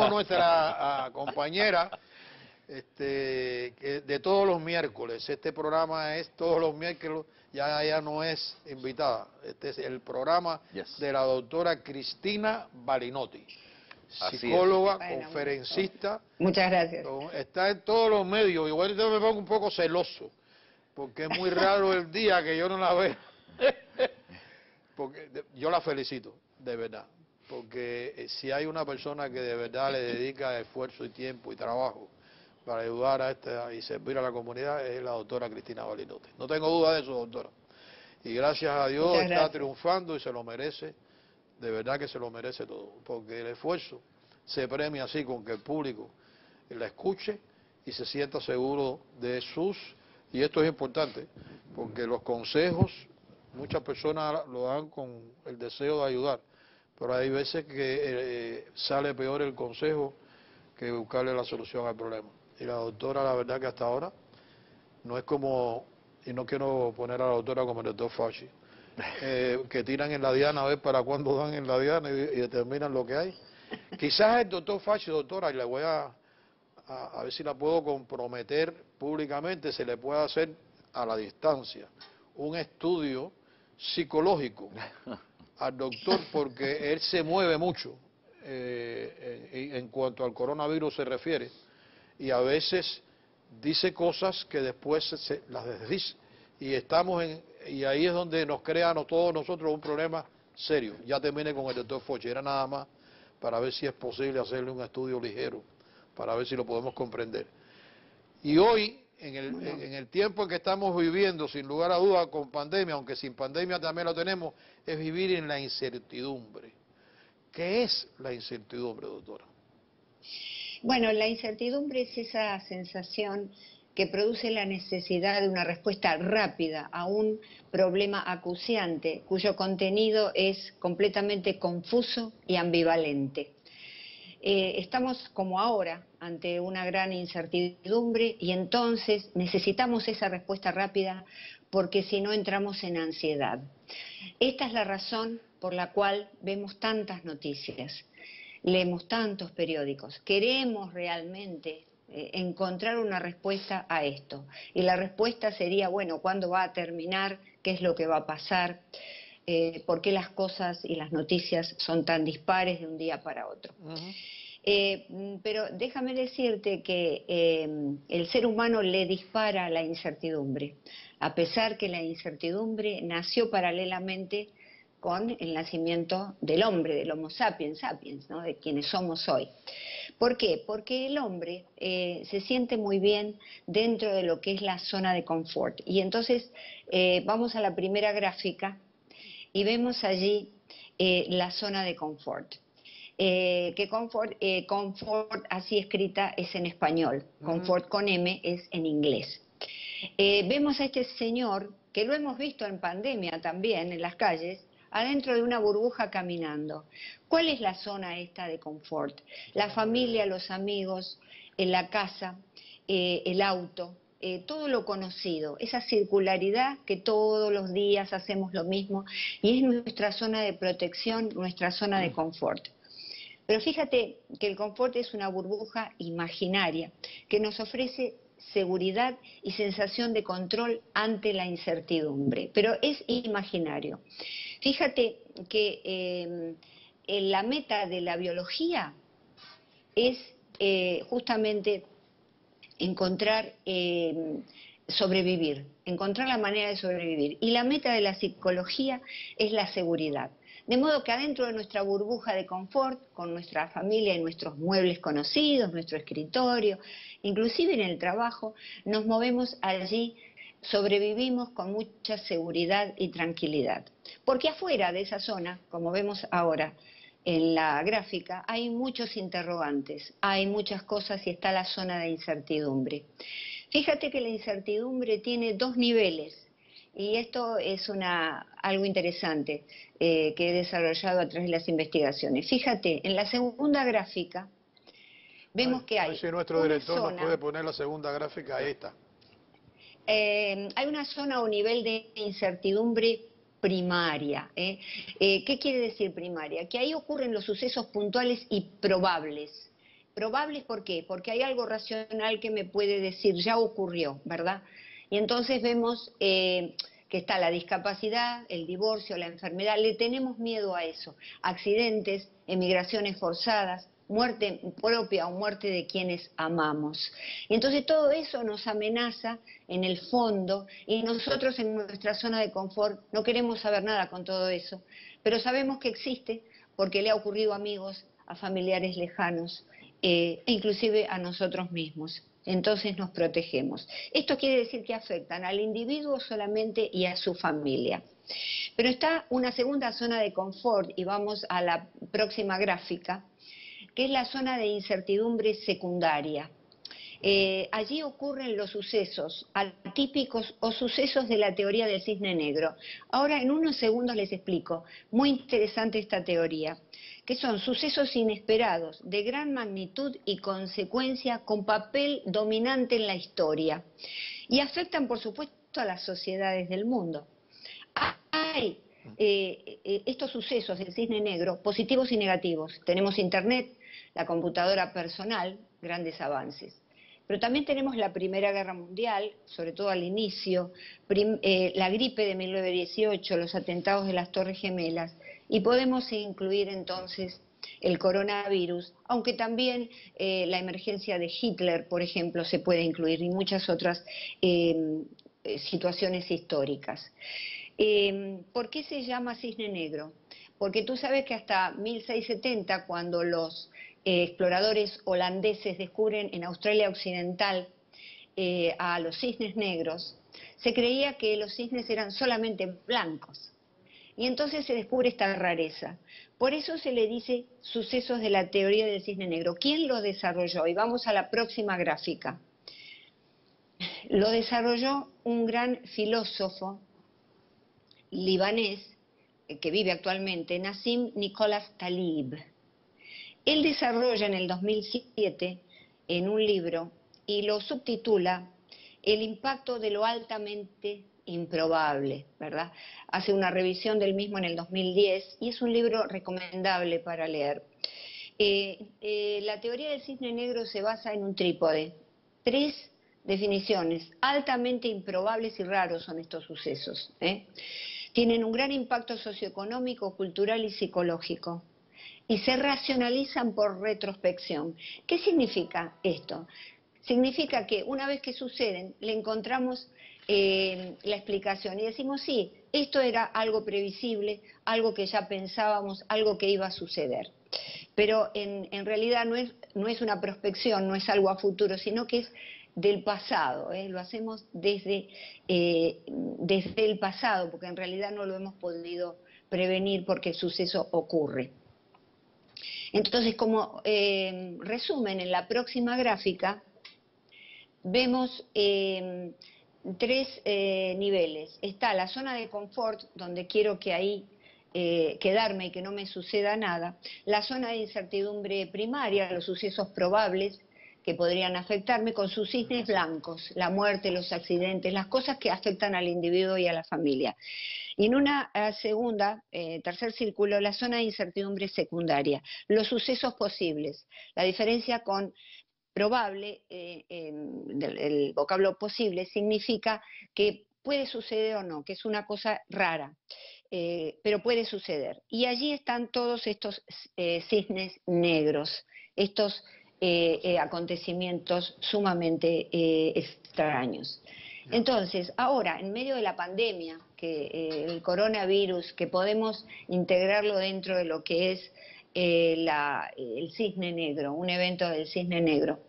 como nuestra compañera de todos los miércoles. Este programa es todos los miércoles, ya ella no es invitada. Este es el programa de la doctora Cristina Balinotti, psicóloga, conferencista. Muchas gracias. Está en todos los medios. Igual yo me pongo un poco celoso, porque es muy raro el día que yo no la vea. Porque yo la felicito, de verdad. Porque si hay una persona que de verdad le dedica esfuerzo y tiempo y trabajo para ayudar y servir a la comunidad, es la doctora Cristina Balinotti. No tengo duda de eso, doctora. Y gracias a Dios está triunfando y se lo merece, de verdad que se lo merece todo. Porque el esfuerzo se premia así, con que el público la escuche y se sienta seguro de y esto es importante, porque los consejos, muchas personas lo dan con el deseo de ayudar, pero hay veces que sale peor el consejo que buscarle la solución al problema. Y la doctora, la verdad que hasta ahora, no es como, y no quiero poner a la doctora como el doctor Fauci, que tiran en la diana a ver para cuándo dan en la diana y determinan lo que hay. Quizás el doctor Fauci, doctora, y le voy a ver si la puedo comprometer públicamente, se le puede hacer a la distancia un estudio psicológico al doctor, porque él se mueve mucho en cuanto al coronavirus se refiere, y a veces dice cosas que después las desdice, y ahí es donde nos crea a todos nosotros un problema serio. Ya terminé con el doctor Fauci, era nada más para ver si es posible hacerle un estudio ligero, para ver si lo podemos comprender. Y hoy, en el tiempo en que estamos viviendo, sin lugar a dudas, con pandemia, aunque sin pandemia también lo tenemos, es vivir en la incertidumbre. ¿Qué es la incertidumbre, doctora? Bueno, la incertidumbre es esa sensación que produce la necesidad de una respuesta rápida a un problema acuciante, cuyo contenido es completamente confuso y ambivalente. Estamos como ahora ante una gran incertidumbre y entonces necesitamos esa respuesta rápida porque si no entramos en ansiedad. Esta es la razón por la cual vemos tantas noticias, leemos tantos periódicos, queremos realmente encontrar una respuesta a esto. Y la respuesta sería, bueno, ¿cuándo va a terminar? ¿Qué es lo que va a pasar? ¿Por qué las cosas y las noticias son tan dispares de un día para otro? Pero déjame decirte que el ser humano le dispara la incertidumbre, a pesar que la incertidumbre nació paralelamente con el nacimiento del hombre, del Homo sapiens sapiens, ¿no? De quienes somos hoy. ¿Por qué? Porque el hombre se siente muy bien dentro de lo que es la zona de confort. Y entonces vamos a la primera gráfica y vemos allí la zona de confort. Que confort así escrita es en español, confort con M es en inglés. Vemos a este señor, que lo hemos visto en pandemia también, en las calles, adentro de una burbuja caminando. ¿Cuál es la zona esta de confort? La familia, los amigos, la casa, el auto, todo lo conocido, esa circularidad que todos los días hacemos lo mismo y es nuestra zona de protección, nuestra zona de confort. Pero fíjate que el confort es una burbuja imaginaria que nos ofrece seguridad y sensación de control ante la incertidumbre, pero es imaginario. Fíjate que la meta de la biología es justamente encontrar sobrevivir, encontrar la manera de sobrevivir. Y la meta de la psicología es la seguridad. De modo que adentro de nuestra burbuja de confort, con nuestra familia y nuestros muebles conocidos, nuestro escritorio, inclusive en el trabajo, nos movemos allí, sobrevivimos con mucha seguridad y tranquilidad. Porque afuera de esa zona, como vemos ahora en la gráfica, hay muchos interrogantes, hay muchas cosas y está la zona de incertidumbre. Fíjate que la incertidumbre tiene dos niveles. Y esto es algo interesante que he desarrollado a través de las investigaciones. Fíjate, en la segunda gráfica vemos que hay... Si nuestro director nos puede poner la segunda gráfica, ahí está. Hay una zona o nivel de incertidumbre primaria. ¿Qué quiere decir primaria? Que ahí ocurren los sucesos puntuales y probables. Probables, ¿por qué? Porque hay algo racional que me puede decir, ya ocurrió, ¿verdad? Y entonces vemos que está la discapacidad, el divorcio, la enfermedad, le tenemos miedo a eso. Accidentes, emigraciones forzadas, muerte propia o muerte de quienes amamos. Y entonces todo eso nos amenaza en el fondo y nosotros en nuestra zona de confort no queremos saber nada con todo eso, pero sabemos que existe porque le ha ocurrido a amigos, a familiares lejanos e inclusive a nosotros mismos. Entonces nos protegemos. Esto quiere decir que afectan al individuo solamente y a su familia. Pero está una segunda zona de confort, y vamos a la próxima gráfica, que es la zona de incertidumbre secundaria. Allí ocurren los sucesos atípicos o sucesos de la teoría del cisne negro. Ahora en unos segundos les explico. Muy interesante esta teoría, que son sucesos inesperados, de gran magnitud y consecuencia, con papel dominante en la historia. Y afectan, por supuesto, a las sociedades del mundo. Hay estos sucesos del cisne negro, positivos y negativos. Tenemos Internet, la computadora personal, grandes avances. Pero también tenemos la Primera Guerra Mundial, sobre todo al inicio, la gripe de 1918, los atentados de las Torres Gemelas, y podemos incluir entonces el coronavirus, aunque también la emergencia de Hitler, por ejemplo, se puede incluir, y muchas otras situaciones históricas. ¿Por qué se llama cisne negro? Porque tú sabes que hasta 1670, cuando los exploradores holandeses descubren en Australia Occidental a los cisnes negros, se creía que los cisnes eran solamente blancos. Y entonces se descubre esta rareza. Por eso se le dice sucesos de la teoría del cisne negro. ¿Quién lo desarrolló? Y vamos a la próxima gráfica. Lo desarrolló un gran filósofo libanés que vive actualmente, Nassim Nicholas Taleb. Él desarrolla en el 2007 en un libro y lo subtitula El impacto de lo altamente improbable, ¿verdad? Hace una revisión del mismo en el 2010 y es un libro recomendable para leer. La teoría del cisne negro se basa en un trípode. 3 definiciones: altamente improbables y raros son estos sucesos. Tienen un gran impacto socioeconómico, cultural y psicológico. Y se racionalizan por retrospección. ¿Qué significa esto? Significa que una vez que suceden, le encontramos la explicación y decimos, sí, esto era algo previsible, algo que ya pensábamos, algo que iba a suceder. Pero en realidad no es una prospección, no es algo a futuro, sino que es del pasado, lo hacemos desde el pasado, porque en realidad no lo hemos podido prevenir porque el suceso ocurre. Entonces, como resumen, en la próxima gráfica vemos 3 niveles. Está la zona de confort, donde quiero que ahí quedarme y que no me suceda nada. La zona de incertidumbre primaria, los sucesos probables que podrían afectarme, con sus cisnes blancos, la muerte, los accidentes, las cosas que afectan al individuo y a la familia. Y en una tercer círculo, la zona de incertidumbre secundaria, los sucesos posibles. La diferencia con probable, el vocablo posible, significa que puede suceder o no, que es una cosa rara, pero puede suceder. Y allí están todos estos cisnes negros, estos acontecimientos sumamente extraños. Entonces, ahora, en medio de la pandemia, que el coronavirus, que podemos integrarlo dentro de lo que es el cisne negro, un evento del cisne negro.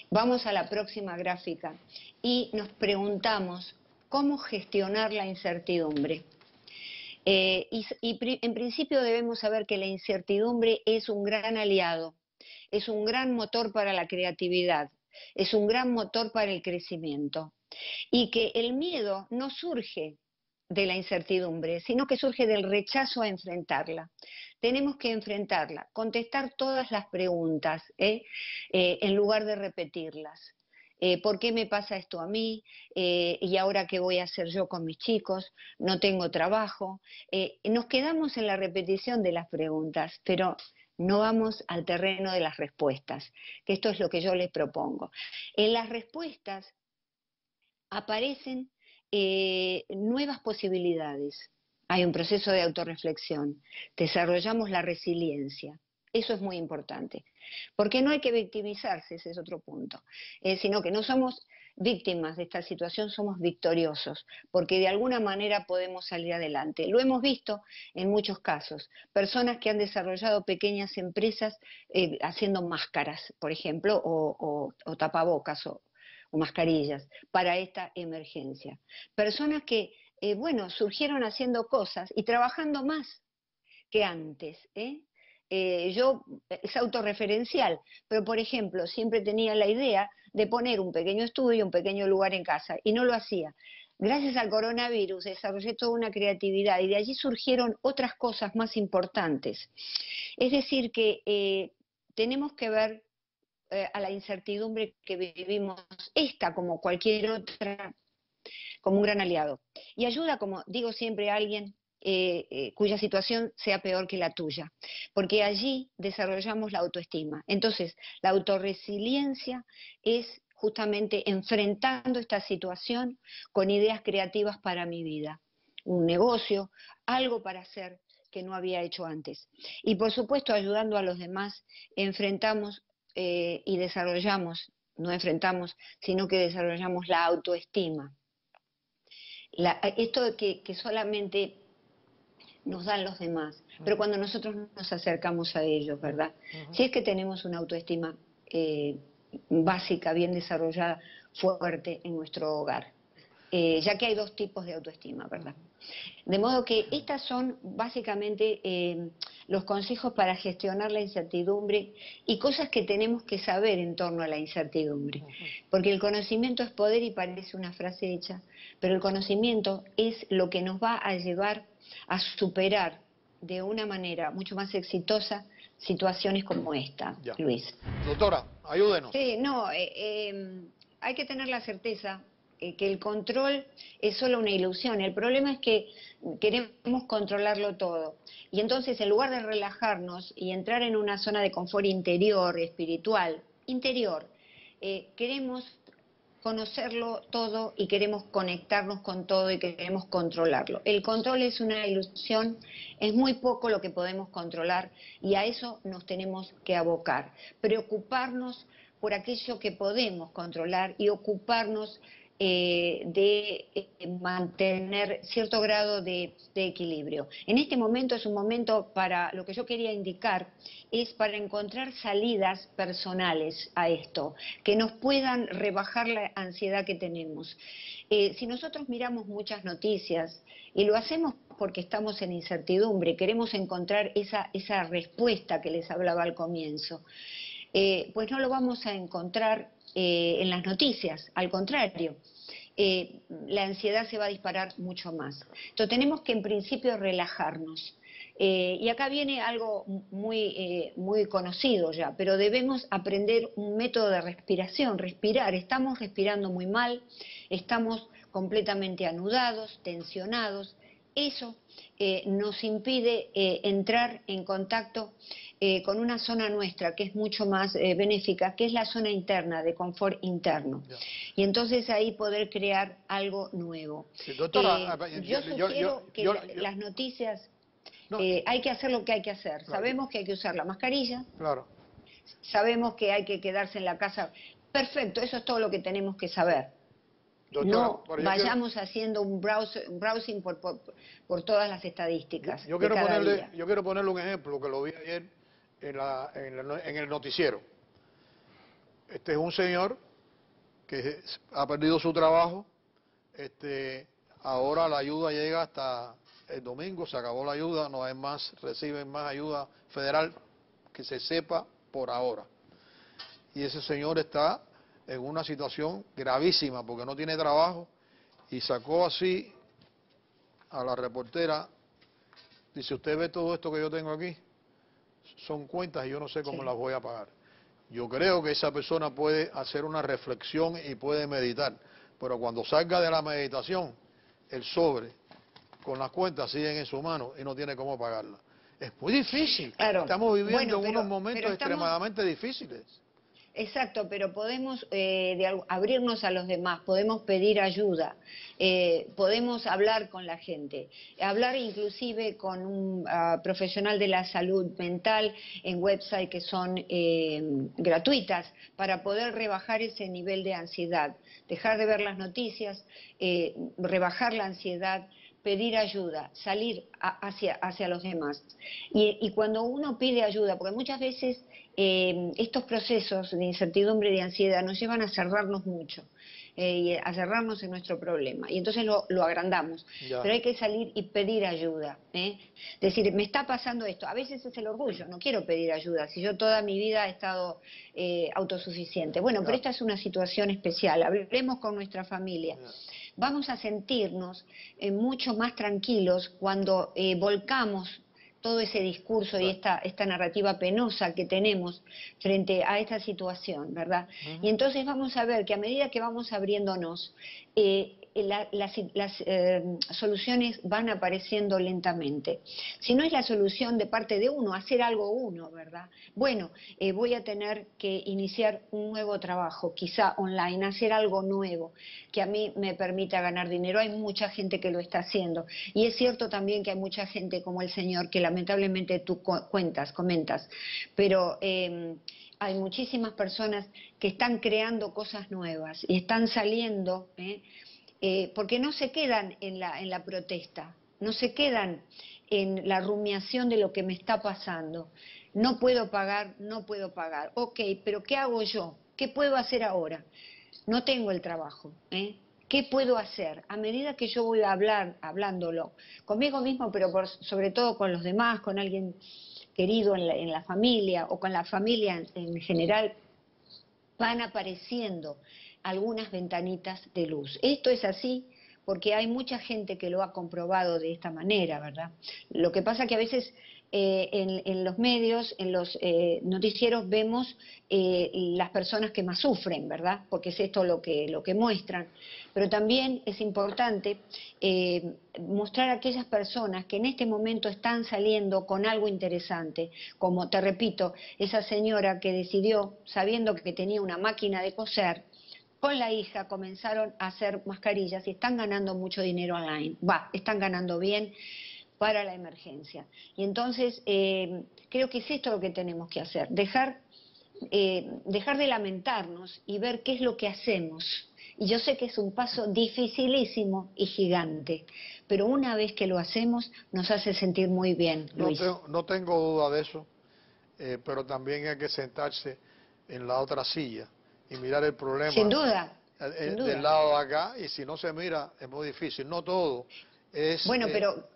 Vamos a la próxima gráfica y nos preguntamos cómo gestionar la incertidumbre. En principio debemos saber que la incertidumbre es un gran aliado, es un gran motor para la creatividad, es un gran motor para el crecimiento. Y que el miedo no surge de la incertidumbre, sino que surge del rechazo a enfrentarla. Tenemos que enfrentarla, contestar todas las preguntas, en lugar de repetirlas. ¿Por qué me pasa esto a mí? ¿Y ahora qué voy a hacer yo con mis chicos? No tengo trabajo. Nos quedamos en la repetición de las preguntas, pero no vamos al terreno de las respuestas, que esto es lo que yo les propongo. En las respuestas aparecen nuevas posibilidades. Hay un proceso de autorreflexión, desarrollamos la resiliencia. Eso es muy importante, porque no hay que victimizarse, ese es otro punto, sino que no somos víctimas de esta situación, somos victoriosos, porque de alguna manera podemos salir adelante. Lo hemos visto en muchos casos, personas que han desarrollado pequeñas empresas haciendo máscaras, por ejemplo, o tapabocas o mascarillas para esta emergencia. Personas que, bueno, surgieron haciendo cosas y trabajando más que antes, es autorreferencial, pero por ejemplo, siempre tenía la idea de poner un pequeño estudio, un pequeño lugar en casa, y no lo hacía. Gracias al coronavirus desarrollé toda una creatividad y de allí surgieron otras cosas más importantes. Es decir, que tenemos que ver a la incertidumbre que vivimos, esta como cualquier otra, como un gran aliado. Y ayuda, como digo siempre, a alguien cuya situación sea peor que la tuya, porque allí desarrollamos la autoestima. Entonces, la autorresiliencia es justamente enfrentando esta situación con ideas creativas para mi vida, un negocio, algo para hacer que no había hecho antes. Y por supuesto, ayudando a los demás, enfrentamos y desarrollamos, no enfrentamos, sino que desarrollamos la autoestima. Esto que solamente nos dan los demás, pero cuando nosotros nos acercamos a ellos, ¿verdad? Si es que tenemos una autoestima básica, bien desarrollada, fuerte en nuestro hogar, ya que hay dos tipos de autoestima, ¿verdad? De modo que estas son básicamente los consejos para gestionar la incertidumbre y cosas que tenemos que saber en torno a la incertidumbre. Porque el conocimiento es poder y parece una frase hecha, pero el conocimiento es lo que nos va a llevar a superar de una manera mucho más exitosa situaciones como esta, Ya. Luis. Doctora, ayúdenos. Sí, no, hay que tener la certeza que el control es solo una ilusión. El problema es que queremos controlarlo todo. Y entonces, en lugar de relajarnos y entrar en una zona de confort interior, espiritual, queremos conocerlo todo y queremos conectarnos con todo y queremos controlarlo. El control es una ilusión, es muy poco lo que podemos controlar y a eso nos tenemos que abocar. Preocuparnos por aquello que podemos controlar y ocuparnos de mantener cierto grado de equilibrio. En este momento es un momento para, lo que yo quería indicar, es para encontrar salidas personales a esto, que nos puedan rebajar la ansiedad que tenemos. Si nosotros miramos muchas noticias, y lo hacemos porque estamos en incertidumbre, queremos encontrar esa respuesta que les hablaba al comienzo, pues no lo vamos a encontrar en las noticias, al contrario. La ansiedad se va a disparar mucho más. Entonces tenemos que en principio relajarnos. Y acá viene algo muy conocido ya, pero debemos aprender un método de respiración, respirar. Estamos respirando muy mal, estamos completamente anudados, tensionados. Eso nos impide entrar en contacto con una zona nuestra que es mucho más benéfica, que es la zona interna, de confort interno. Ya. Y entonces ahí poder crear algo nuevo. Sí, doctora, yo sugiero que las noticias, no, hay que hacer lo que hay que hacer. Claro. Sabemos que hay que usar la mascarilla, claro. Sabemos que hay que quedarse en la casa. Perfecto, eso es todo lo que tenemos que saber. Doctora, no vayamos haciendo un browsing por todas las estadísticas. Yo quiero ponerle un ejemplo que lo vi ayer en el noticiero. Este es un señor que ha perdido su trabajo. Ahora la ayuda llega hasta el domingo, se acabó la ayuda, no hay más, reciben más ayuda federal que se sepa por ahora. Y ese señor está en una situación gravísima porque no tiene trabajo y sacó así a la reportera, dice: usted ve todo esto que yo tengo aquí, son cuentas y yo no sé cómo las voy a pagar. Yo creo que esa persona puede hacer una reflexión y puede meditar, pero cuando salga de la meditación, el sobre con las cuentas siguen en su mano y no tiene cómo pagarlas. Es muy difícil. Claro. Estamos viviendo Bueno, en unos momentos extremadamente difíciles. Exacto, pero podemos abrirnos a los demás, podemos pedir ayuda, podemos hablar con la gente, hablar inclusive con un profesional de la salud mental en websites que son gratuitas para poder rebajar ese nivel de ansiedad, dejar de ver las noticias, rebajar la ansiedad, pedir ayuda, salir hacia los demás. Y cuando uno pide ayuda, porque muchas veces estos procesos de incertidumbre y de ansiedad nos llevan a cerrarnos mucho, y a cerrarnos en nuestro problema, y entonces lo agrandamos. Ya. Pero hay que salir y pedir ayuda, decir, me está pasando esto. A veces es el orgullo, no quiero pedir ayuda, si yo toda mi vida he estado autosuficiente. Bueno, Ya. pero esta es una situación especial, hablemos con nuestra familia. Ya. Vamos a sentirnos mucho más tranquilos cuando volcamos todo ese discurso y esta narrativa penosa que tenemos frente a esta situación, ¿verdad? Y entonces vamos a ver que a medida que vamos abriéndonos, las soluciones van apareciendo lentamente. Si no es la solución de parte de uno, hacer algo uno, ¿verdad? Bueno, voy a tener que iniciar un nuevo trabajo, quizá online, hacer algo nuevo que a mí me permita ganar dinero. Hay mucha gente que lo está haciendo. Y es cierto también que hay mucha gente como el señor que lamentablemente tú comentas, pero hay muchísimas personas que están creando cosas nuevas y están saliendo, porque no se quedan en la protesta, no se quedan en la rumiación de lo que me está pasando. No puedo pagar, no puedo pagar. Ok, pero ¿qué hago yo? ¿Qué puedo hacer ahora? No tengo el trabajo, ¿qué puedo hacer? A medida que yo voy hablándolo conmigo mismo, pero sobre todo con los demás, con alguien querido en la familia o con la familia en general, van apareciendo algunas ventanitas de luz. Esto es así porque hay mucha gente que lo ha comprobado de esta manera, ¿verdad? Lo que pasa que a veces en los medios, en los noticieros vemos las personas que más sufren, ¿verdad? Porque es esto lo que muestran. Pero también es importante mostrar a aquellas personas que en este momento están saliendo con algo interesante, como, te repito, esa señora que decidió, sabiendo que tenía una máquina de coser, con la hija comenzaron a hacer mascarillas y están ganando mucho dinero online. Están ganando bien para la emergencia. Y entonces creo que es esto lo que tenemos que hacer, dejar de lamentarnos y ver qué es lo que hacemos. Y yo sé que es un paso dificilísimo y gigante, pero una vez que lo hacemos nos hace sentir muy bien, Luis. No tengo duda de eso, pero también hay que sentarse en la otra silla y mirar el problema. Sin duda. Sin duda. Del lado de acá, y si no se mira es muy difícil. No todo es... Bueno, pero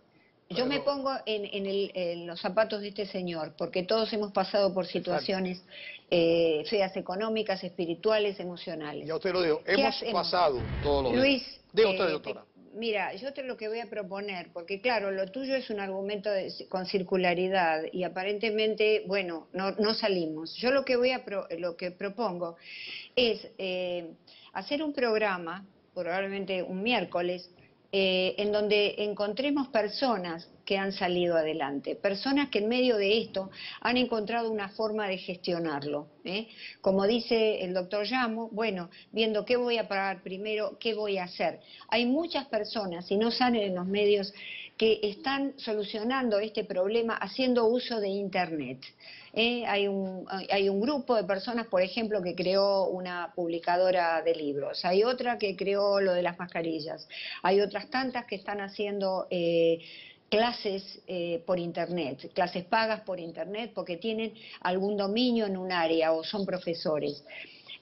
yo me pongo en los zapatos de este señor, porque todos hemos pasado por situaciones feas, económicas, espirituales, emocionales. Ya usted lo dijo, hemos pasado todos los días. Luis, diga usted, doctora. Mira, yo lo que voy a proponer, porque claro, lo tuyo es un argumento con circularidad y aparentemente, bueno, no salimos. Yo lo que propongo es hacer un programa, probablemente un miércoles, en donde encontremos personas que han salido adelante, personas que en medio de esto han encontrado una forma de gestionarlo. Como dice el doctor Llamo, bueno, viendo qué voy a pagar primero, qué voy a hacer. Hay muchas personas, y no salen en los medios, que están solucionando este problema haciendo uso de Internet. Hay un grupo de personas, por ejemplo, que creó una publicadora de libros, hay otra que creó lo de las mascarillas, hay otras tantas que están haciendo clases por Internet, clases pagas por Internet porque tienen algún dominio en un área o son profesores.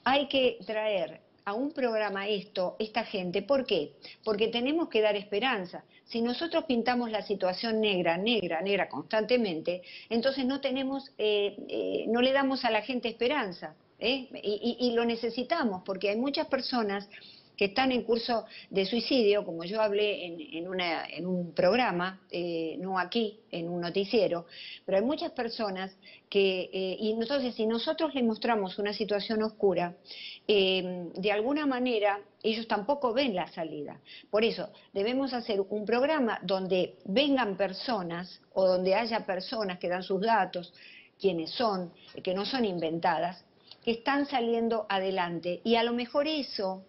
Hay que traer a un programa esta gente. ¿Por qué? Porque tenemos que dar esperanza. Si nosotros pintamos la situación negra, negra, negra constantemente, entonces no le damos a la gente esperanza, y lo necesitamos, porque hay muchas personas que están en curso de suicidio, como yo hablé en un programa, no aquí, en un noticiero, pero hay muchas personas que, y entonces si nosotros les mostramos una situación oscura, de alguna manera ellos tampoco ven la salida. Por eso debemos hacer un programa donde vengan personas o donde haya personas que dan sus datos, quienes son, que no son inventadas, que están saliendo adelante, y a lo mejor eso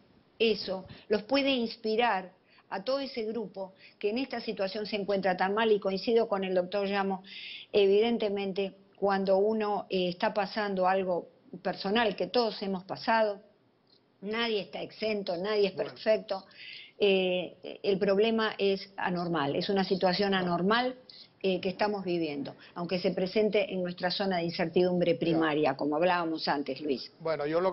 los puede inspirar a todo ese grupo que en esta situación se encuentra tan mal, y coincido con el doctor Llamo, evidentemente cuando uno está pasando algo personal, que todos hemos pasado, nadie está exento, nadie es perfecto, el problema es anormal, es una situación anormal que estamos viviendo, aunque se presente en nuestra zona de incertidumbre primaria, como hablábamos antes, Luis. Bueno, yo lo